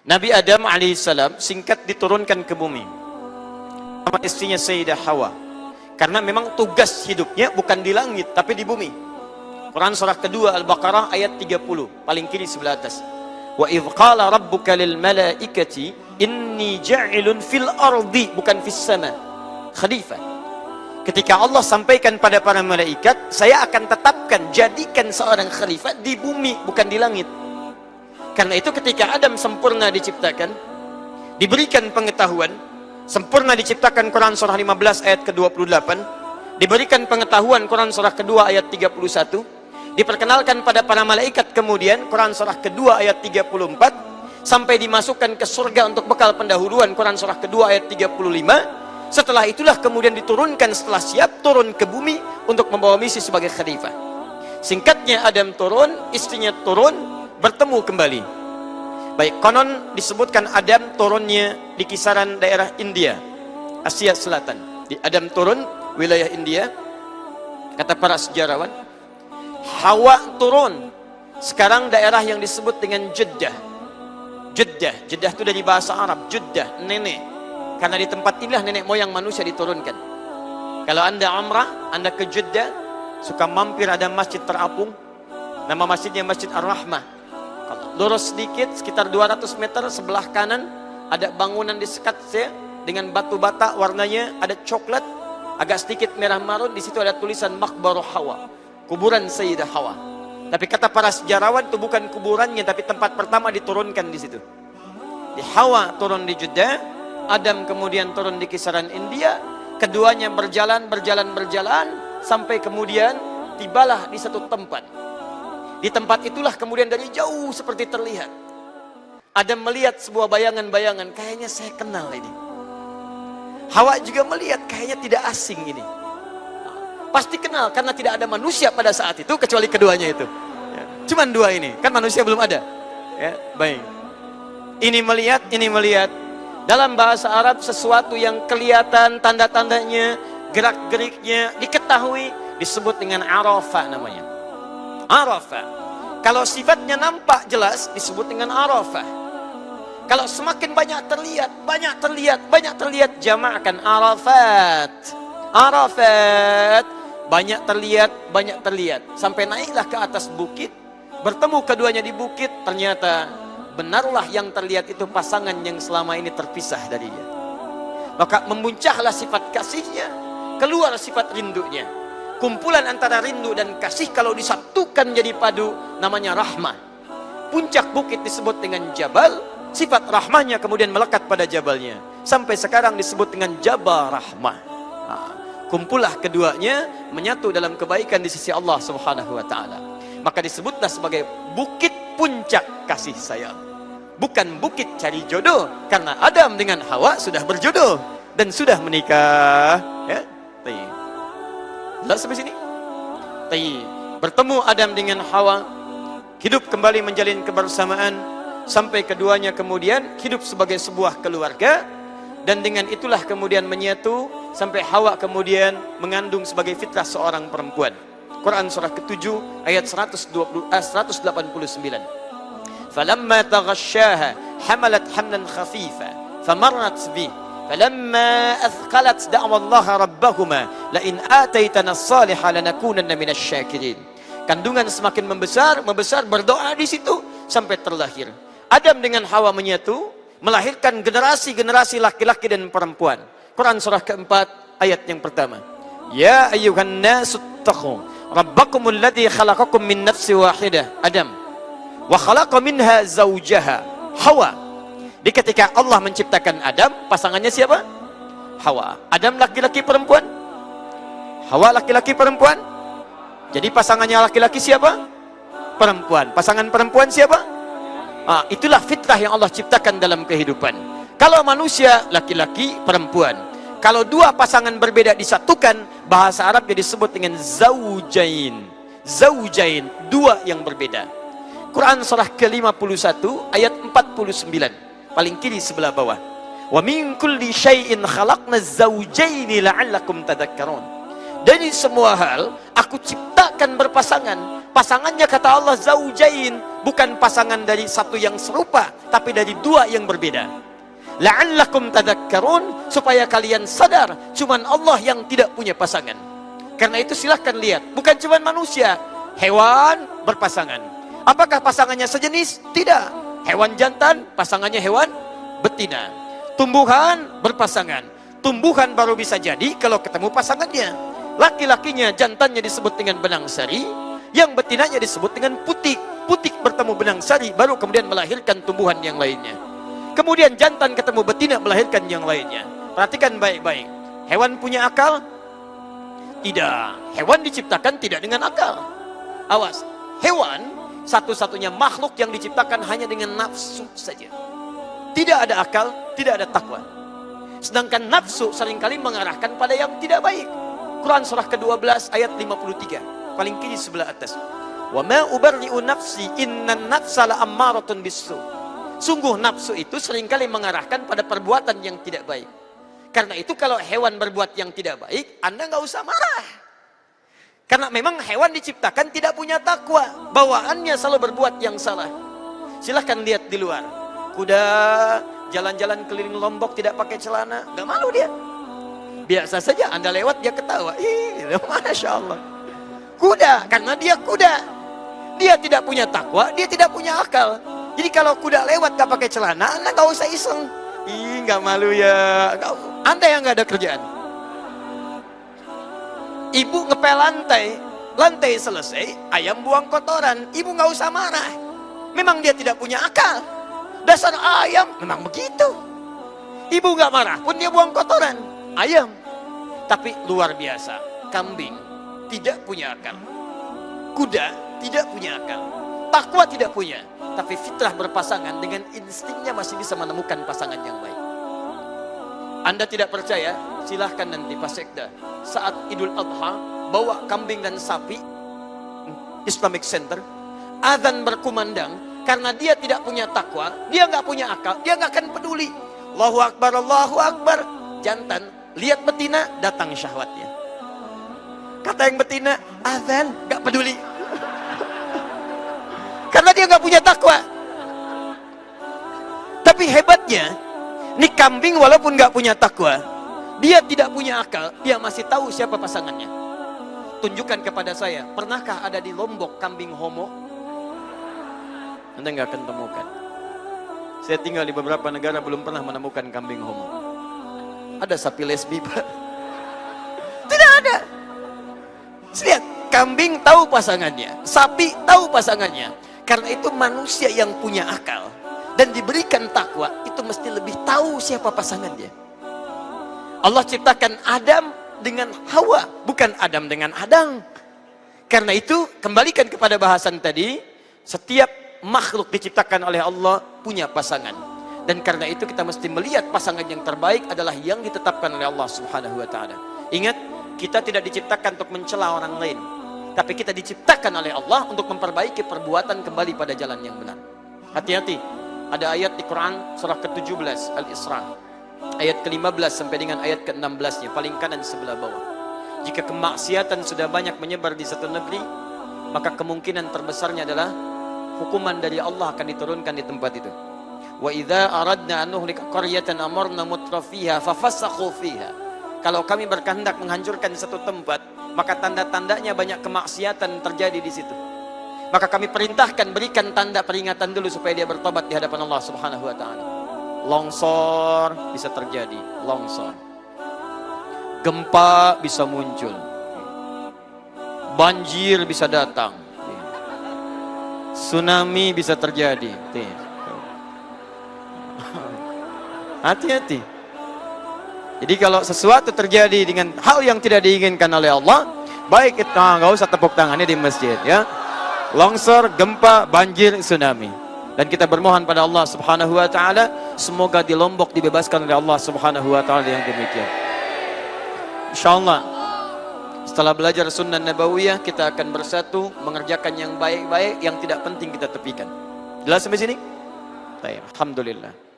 Nabi Adam alaihissalam singkat diturunkan ke bumi sama istrinya Sayyidah Hawa, karena memang tugas hidupnya bukan di langit tapi di bumi. Quran surah kedua Al-Baqarah ayat 30 paling kiri sebelah atas. Wa idh qala rabbuka lil malaikati inni ja'ilun fil ardi, bukan fis sama, khalifah. Ketika Allah sampaikan pada para malaikat, saya akan tetapkan, jadikan seorang khalifah di bumi, bukan di langit. Karena itu ketika Adam sempurna diciptakan, diberikan pengetahuan, sempurna diciptakan Quran surah 15 ayat ke-28, diberikan pengetahuan Quran surah kedua ayat 31, diperkenalkan pada para malaikat kemudian Quran surah kedua ayat 34, sampai dimasukkan ke surga untuk bekal pendahuluan Quran surah kedua ayat 35. Setelah itulah kemudian diturunkan, setelah siap turun ke bumi untuk membawa misi sebagai khalifah. Singkatnya, Adam turun, istrinya turun, bertemu kembali. Baik, konon disebutkan Adam turunnya di kisaran daerah India, Asia Selatan. Di Adam turun wilayah India, kata para sejarawan. Hawa turun sekarang daerah yang disebut dengan Jeddah. Jeddah itu dari bahasa Arab, Jeddah, nenek. Karena di tempat inilah nenek moyang manusia diturunkan. Kalau Anda umrah, Anda ke Jeddah, suka mampir ada masjid terapung, nama masjidnya Masjid Ar-Rahmah. Kalau lurus sedikit, sekitar 200 meter sebelah kanan, ada bangunan disekat dengan batu bata, warnanya ada coklat, agak sedikit merah marun. Di situ ada tulisan Maqbarah Hawa, kuburan Sayyidah Hawa. Tapi kata para sejarawan, itu bukan kuburannya, tapi tempat pertama diturunkan di situ. Di Hawa turun di Jeddah, Adam kemudian turun di kisaran India. Keduanya berjalan sampai kemudian tibalah di satu tempat. Di tempat itulah kemudian dari jauh seperti terlihat Adam melihat sebuah bayangan-bayangan, kayaknya saya kenal ini. Hawa juga melihat, kayaknya tidak asing ini. Pasti kenal karena tidak ada manusia pada saat itu kecuali keduanya itu. Cuman dua ini, kan manusia belum ada. Ya, baik. Ini melihat. Dalam bahasa Arab, sesuatu yang kelihatan tanda-tandanya, gerak-geriknya diketahui, disebut dengan arafah namanya. Arafah. Kalau sifatnya nampak jelas disebut dengan arafah. Kalau semakin banyak terlihat, jamakkan arafat. Arafat. Banyak terlihat. Sampai naiklah ke atas bukit, bertemu keduanya di bukit, ternyata benarlah yang terlihat itu pasangan yang selama ini terpisah darinya. Maka memuncaklah sifat kasihnya, keluar sifat rindunya. Kumpulan antara rindu dan kasih kalau disatukan jadi padu, namanya rahmah. Puncak bukit disebut dengan jabal, sifat rahmahnya kemudian melekat pada jabalnya. Sampai sekarang disebut dengan Jabal Rahmah. Kumpulah keduanya menyatu dalam kebaikan di sisi Allah Subhanahu wa Ta'ala. Maka disebutlah sebagai bukit puncak kasih sayang. Bukan bukit cari jodoh, karena Adam dengan Hawa sudah berjodoh dan sudah menikah. Ya, jelas sampai sini. Bertemu Adam dengan Hawa, hidup kembali menjalin kebersamaan sampai keduanya kemudian hidup sebagai sebuah keluarga, dan dengan itulah kemudian menyatu sampai Hawa kemudian mengandung sebagai fitrah seorang perempuan. Quran surah ke-7 ayat 189. فلما تغشاها حملت حملا خفيفا فمرت به فلما أثقلت دعوى الله ربهما لئن آتيتنا الصالح لنكونن من الشاكرين. Kandungan semakin membesar berdoa di situ sampai terlahir Adam dengan Hawa menyatu, melahirkan generasi-generasi laki-laki dan perempuan. Quran surah keempat ayat yang pertama. Ya ayyuhan nasu taqu rabbakumul ladzi khalaqakum min nafsin wahidah, Adam. Wa khalaqa minha zawjaha, Hawa. Di ketika Allah menciptakan Adam, pasangannya siapa? Hawa. Adam laki-laki perempuan, Hawa laki-laki perempuan. Jadi pasangannya laki-laki siapa? Perempuan. Pasangan perempuan siapa? Itulah fitrah yang Allah ciptakan dalam kehidupan. Kalau manusia laki-laki perempuan. Kalau dua pasangan berbeda disatukan, bahasa Arab jadi disebut dengan zaujain. Zaujain, dua yang berbeda. Quran surah ke-51 ayat 49 paling kiri sebelah bawah. Wa min kulli syai'in khalaqna az-zawjaini la'allakum tadhakkarun. Dari semua hal aku ciptakan berpasangan Pasangannya kata Allah zaujain, bukan pasangan dari satu yang serupa, tapi dari dua yang berbeda. La'allakum tadhakkarun, supaya kalian sadar, cuman Allah yang tidak punya pasangan. Karena itu silahkan lihat, bukan cuman manusia, hewan berpasangan. Apakah pasangannya sejenis? Tidak. Hewan jantan, pasangannya hewan betina. Tumbuhan berpasangan. Tumbuhan baru bisa jadi kalau ketemu pasangannya. Laki-lakinya, jantannya disebut dengan benang sari, yang betinanya disebut dengan putik. Putik bertemu benang sari, baru kemudian melahirkan tumbuhan yang lainnya. Kemudian jantan ketemu betina melahirkan yang lainnya. Perhatikan baik-baik. Hewan punya akal? Tidak. Hewan diciptakan tidak dengan akal. Awas. Hewan satu-satunya makhluk yang diciptakan hanya dengan nafsu saja. Tidak ada akal, tidak ada takwa. Sedangkan nafsu seringkali mengarahkan pada yang tidak baik. Quran surah ke-12 ayat 53. Paling kiri sebelah atas. Wa ma ubarri'u nafsi innan nafsa la'ammaratun bisu. Sungguh nafsu itu seringkali mengarahkan pada perbuatan yang tidak baik. Karena itu kalau hewan berbuat yang tidak baik, Anda nggak usah marah. Karena memang hewan diciptakan tidak punya takwa. Bawaannya selalu berbuat yang salah. Silahkan lihat di luar. Kuda jalan-jalan keliling Lombok tidak pakai celana, nggak malu dia. Biasa saja Anda lewat dia ketawa. Ih, Masya Allah. Kuda, karena dia kuda. Dia tidak punya takwa, dia tidak punya akal. Jadi kalau kuda lewat gak pakai celana, Anda gak usah iseng. Ih, gak malu ya. Anda yang gak ada kerjaan. Ibu ngepel lantai, lantai selesai, ayam buang kotoran. Ibu gak usah marah. Memang dia tidak punya akal. Dasar ayam, memang begitu. Ibu gak marah pun dia buang kotoran. Ayam. Tapi luar biasa, kambing tidak punya akal. Kuda tidak punya akal. Takwa tidak punya. Tapi fitrah berpasangan dengan instingnya masih bisa menemukan pasangan yang baik. Anda tidak percaya? Silahkan nanti Pak Sekda saat Idul Adha bawa kambing dan sapi Islamic Center, azan berkumandang. Karena dia tidak punya takwa, dia nggak punya akal, dia nggak akan peduli. Allahu Akbar, Allahu Akbar. Jantan lihat betina, datang syahwatnya. Kata yang betina, azan nggak peduli. Karena dia nggak punya takwa. Tapi hebatnya, nih kambing walaupun nggak punya takwa, dia tidak punya akal, dia masih tahu siapa pasangannya. Tunjukkan kepada saya, pernahkah ada di Lombok kambing homo? Anda nggak akan temukan. Saya tinggal di beberapa negara belum pernah menemukan kambing homo. Ada sapi lesbi, Pak? Tidak ada. Lihat, kambing tahu pasangannya, sapi tahu pasangannya. Karena itu manusia yang punya akal dan diberikan takwa itu mesti lebih tahu siapa pasangannya. Allah ciptakan Adam dengan Hawa, bukan Adam dengan Adang. Karena itu kembalikan kepada bahasan tadi, setiap makhluk diciptakan oleh Allah punya pasangan. Dan karena itu kita mesti melihat pasangan yang terbaik adalah yang ditetapkan oleh Allah Subhanahu wa taala. Ingat, kita tidak diciptakan untuk mencela orang lain. Tapi kita diciptakan oleh Allah untuk memperbaiki perbuatan kembali pada jalan yang benar. Hati-hati, ada ayat di Quran surah ke-17 Al-Isra, ayat ke-15 sampai dengan ayat ke-16-nya, paling kanan sebelah bawah. Jika kemaksiatan sudah banyak menyebar di satu negeri, maka kemungkinan terbesarnya adalah hukuman dari Allah akan diturunkan di tempat itu. Wa idza aradna an nuhlika qaryatan amarna mutrafiha fafasakhu fiha. Kalau kami berkehendak menghancurkan satu tempat, maka tanda-tandanya banyak kemaksiatan terjadi di situ. Maka kami perintahkan berikan tanda peringatan dulu supaya dia bertobat di hadapan Allah Subhanahu wa taala. Longsor bisa terjadi, longsor. Gempa bisa muncul. Banjir bisa datang. Tsunami bisa terjadi. Hati-hati. Jadi kalau sesuatu terjadi dengan hal yang tidak diinginkan oleh Allah, baik itu nggak usah tepuk tangannya di masjid ya. Longsor, gempa, banjir, tsunami. Dan kita bermohon pada Allah Subhanahu wa taala semoga di Lombok dibebaskan oleh Allah Subhanahu wa taala yang demikian. Insyaallah setelah belajar sunnah nabawiyah kita akan bersatu mengerjakan yang baik-baik, yang tidak penting kita tepikan. Jelas sampai sini? Baik, alhamdulillah.